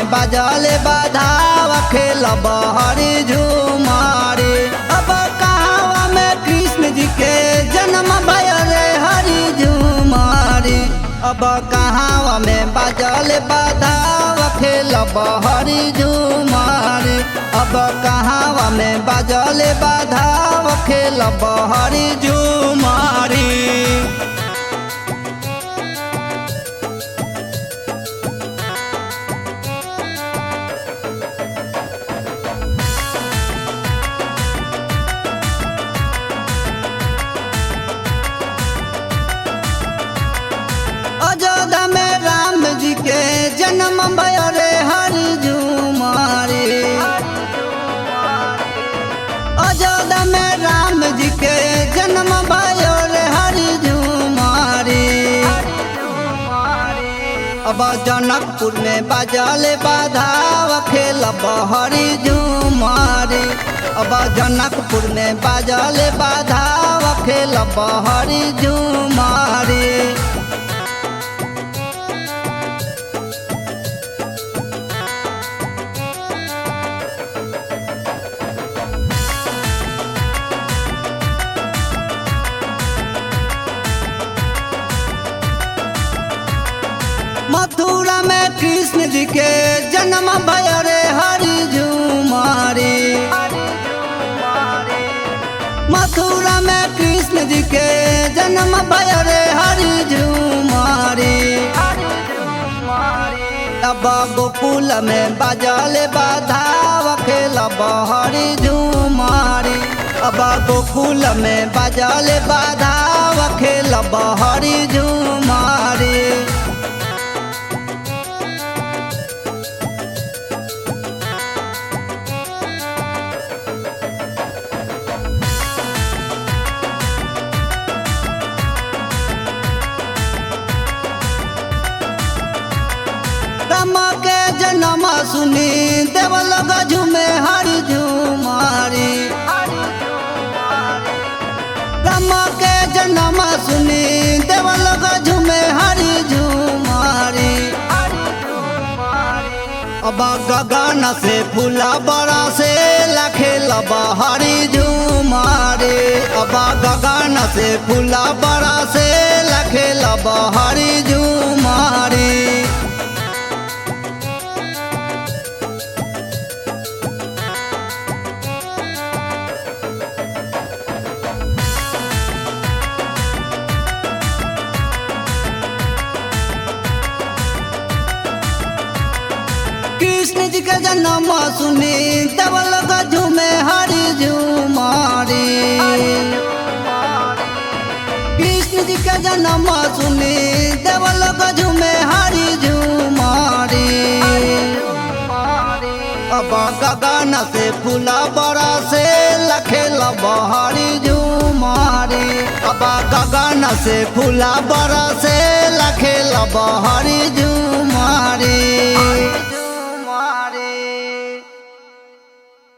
में बाजले बाधावा खेलब हरी झूमारी। अब कहावा में कृष्ण जी के जन्म भयो रे हरी झूमारी। अब कहावा में बाजले बाधावा खेलब हरी झूमारी। अब कहावा में बाजले बाधावा खेलब हरी झूमारी। अयोध्या में राम जी के जन्म भयो रे हरी झूमारी। अयोध्या में राम जी के जन्म भयो रे हरी झूमारी। अब जनकपुर में बाजले बाधावा खेलब हरी झूमारी। अब जनकपुर में बाजले बाधावा खेलब हरी झूमारी। मथुरा में कृष्ण जी के जन्म भयो रे हरी झूमारी। मथुरा में कृष्ण जी के जन्म भयो रे हरी झूमारी। अब गोकुल में बाजले बाधावा खेलब हरी झूमारी। अब गोकुल में बाजले बाधावा खेलब हरी झूमारी। राम के जन्म सुनी देवलोक झूमे हरी झूमारी। राम के जन्म सुनी देवलोक झूमे हरी झूमारी। अब गगन से फूला बड़ा से खेलब हरी झूमारी। अब गगन से फूला बड़ा से खेलब हरी झूमारी। कृष्ण जी के जन्म सुनी देवलोक झूमे हरी झूमारी। कृष्ण जी के जन्म सुनी देवलोक झूमे हरी झूमारी। अब गगन से फूला बड़ा से खेलब हरी झूमारी। अब गगन से फूला बड़ा से खेलब हरी झूमारी।